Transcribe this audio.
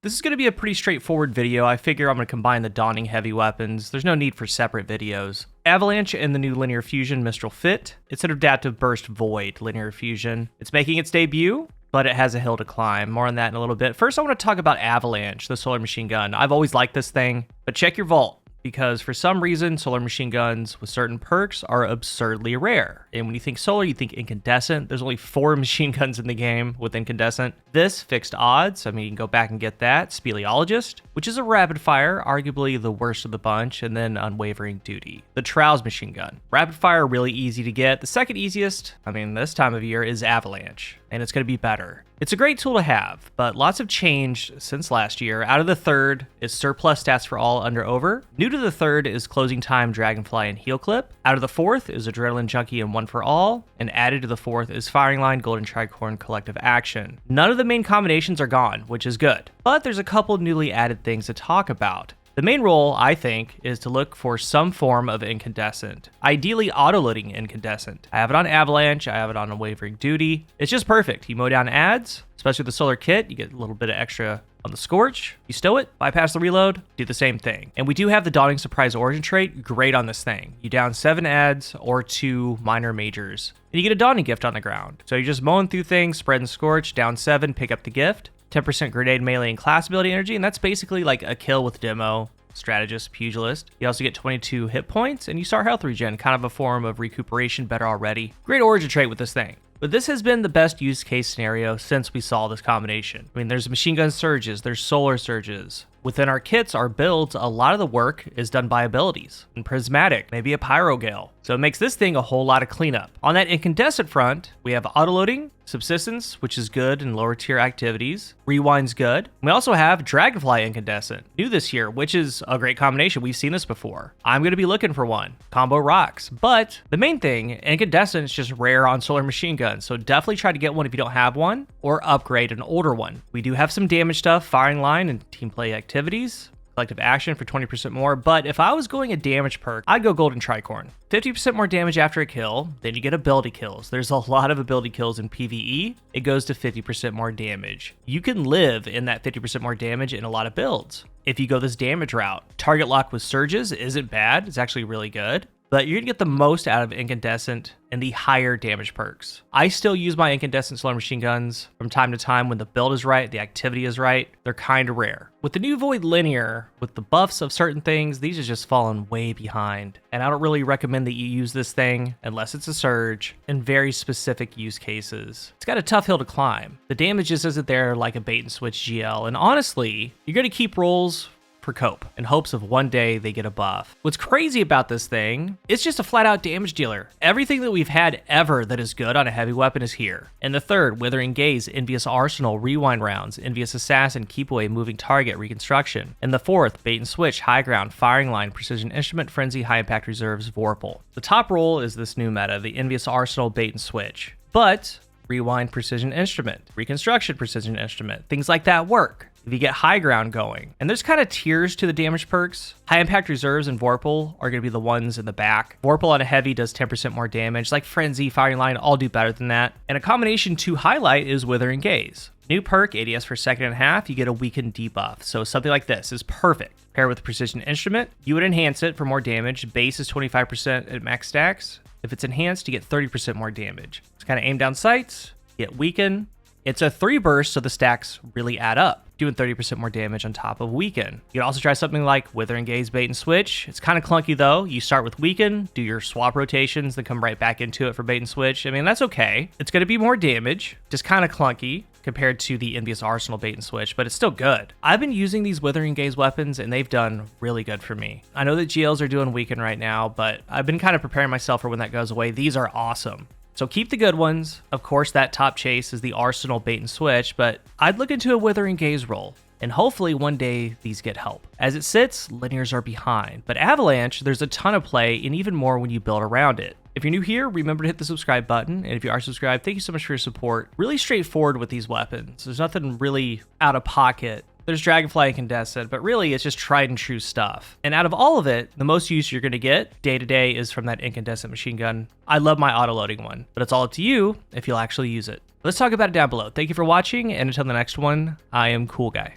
This is going to be a pretty straightforward video. I figure I'm going to combine the Dawning heavy weapons. There's no need for separate videos. Avalanche and the new Linear Fusion Mistral Fit. It's an Adaptive Burst Void Linear Fusion. It's making its debut, but it has a hill to climb. More on that in a little bit. First, I want to talk about Avalanche, the solar machine gun. I've always liked this thing, but check your vault, because for some reason, solar machine guns with certain perks are absurdly rare. And when you think solar, you think incandescent. There's only 4 machine guns in the game with incandescent. This, fixed odds, I mean, you can go back and get that. Speleologist, which is a rapid fire, arguably the worst of the bunch, and then unwavering duty. The Trow's machine gun. Rapid fire, really easy to get. The second easiest, I mean, this time of year, is Avalanche, and it's going to be better. It's a great tool to have, but lots have changed since last year. Out of the third is surplus stats for all under over. New to the third is closing time, dragonfly, and heel clip. Out of the fourth is adrenaline junkie and one for all. And added to the fourth is firing line, golden tricorn, collective action. None of the main combinations are gone, which is good. But there's a couple newly added things to talk about. The main role, I think, is to look for some form of incandescent, ideally auto-loading incandescent. I have it on Avalanche, I have it on Unwavering Duty. It's just perfect. You mow down ads, especially with the solar kit, you get a little bit of extra on the Scorch. You stow it, bypass the reload, do the same thing. And we do have the Dawning Surprise Origin trait, great on this thing. You down 7 ads or 2 minor majors, and you get a Dawning gift on the ground. So you're just mowing through things, spreading Scorch, down 7, pick up the gift. 10% grenade, melee, and class ability energy, and that's basically like a kill with demo, strategist, pugilist. You also get 22 hit points, and you start health regen, kind of a form of recuperation, better already. Great origin trait with this thing. But this has been the best use case scenario since we saw this combination. I mean, there's machine gun surges, there's solar surges. Within our kits, our builds, a lot of the work is done by abilities. And prismatic, maybe a pyrogale. So it makes this thing a whole lot of cleanup. On that incandescent front, we have autoloading, subsistence, which is good in lower tier activities. Rewind's good. We also have dragonfly incandescent, new this year, which is a great combination. We've seen this before. I'm going to be looking for one. Combo rocks. But the main thing, incandescent is just rare on solar machine guns. So definitely try to get one if you don't have one, or upgrade an older one. We do have some damage stuff, firing line and team play activities. Collective action for 20% more, but if I was going a damage perk, I'd go golden tricorn. 50% more damage after a kill, then you get ability kills. There's a lot of ability kills in PvE. It goes to 50% more damage. You can live in that 50% more damage in a lot of builds. If you go this damage route, target lock with surges isn't bad. It's actually really good. But you're gonna get the most out of incandescent and the higher damage perks. I still use my incandescent solar machine guns from time to time when the build is right, the activity is right. They're kind of rare. With the new Void Linear, with the buffs of certain things, these are just fallen way behind. And I don't really recommend that you use this thing unless it's a surge in very specific use cases. It's got a tough hill to climb. The damage just isn't there like a bait and switch GL. And honestly, you're gonna keep rolls for cope in hopes of one day they get a buff. What's crazy about this thing, it's just a flat out damage dealer. Everything that we've had ever that is good on a heavy weapon is here. And the third, Withering Gaze, Envious Arsenal, Rewind Rounds, Envious Assassin, Keep Away, Moving Target, Reconstruction. And the fourth, Bait and Switch, High Ground, Firing Line, Precision Instrument, Frenzy, High Impact Reserves, Vorpal. The top roll is this new meta, the Envious Arsenal, Bait and Switch. But Rewind, Precision Instrument, Reconstruction, Precision Instrument, things like that work if you get high ground going. And there's kind of tiers to the damage perks. High impact reserves and Vorpal are going to be the ones in the back. Vorpal on a heavy does 10% more damage, like Frenzy, Firing Line, all do better than that. And a combination to highlight is Withering Gaze. New perk, ADS for second and a half, you get a weakened debuff. So something like this is perfect. Paired with Precision Instrument, you would enhance it for more damage. Base is 25% at max stacks. If it's enhanced, you get 30% more damage. It's kind of aim down sights, get weaken. It's a 3 burst, so the stacks really add up, doing 30% more damage on top of Weaken. You can also try something like Withering Gaze, Bait and Switch. It's kind of clunky though. You start with Weaken, do your swap rotations, then come right back into it for Bait and Switch. I mean, that's okay. It's going to be more damage, just kind of clunky compared to the Envious Arsenal Bait and Switch, but it's still good. I've been using these Withering Gaze weapons and they've done really good for me. I know that GLs are doing Weaken right now, but I've been kind of preparing myself for when that goes away. These are awesome. So keep the good ones. Of course, that top chase is the Arsenal Bait and Switch, but I'd look into a Withering Gaze roll. And hopefully one day these get help. As it sits, linears are behind, but Avalanche, there's a ton of play and even more when you build around it. If you're new here, remember to hit the subscribe button. And if you are subscribed, thank you so much for your support. Really straightforward with these weapons. There's nothing really out of pocket. There's Dragonfly Incandescent, but really it's just tried and true stuff. And out of all of it, the most use you're gonna get day to day is from that incandescent machine gun. I love my auto-loading one, but it's all up to you if you'll actually use it. Let's talk about it down below. Thank you for watching, and until the next one, I am CoolGuy.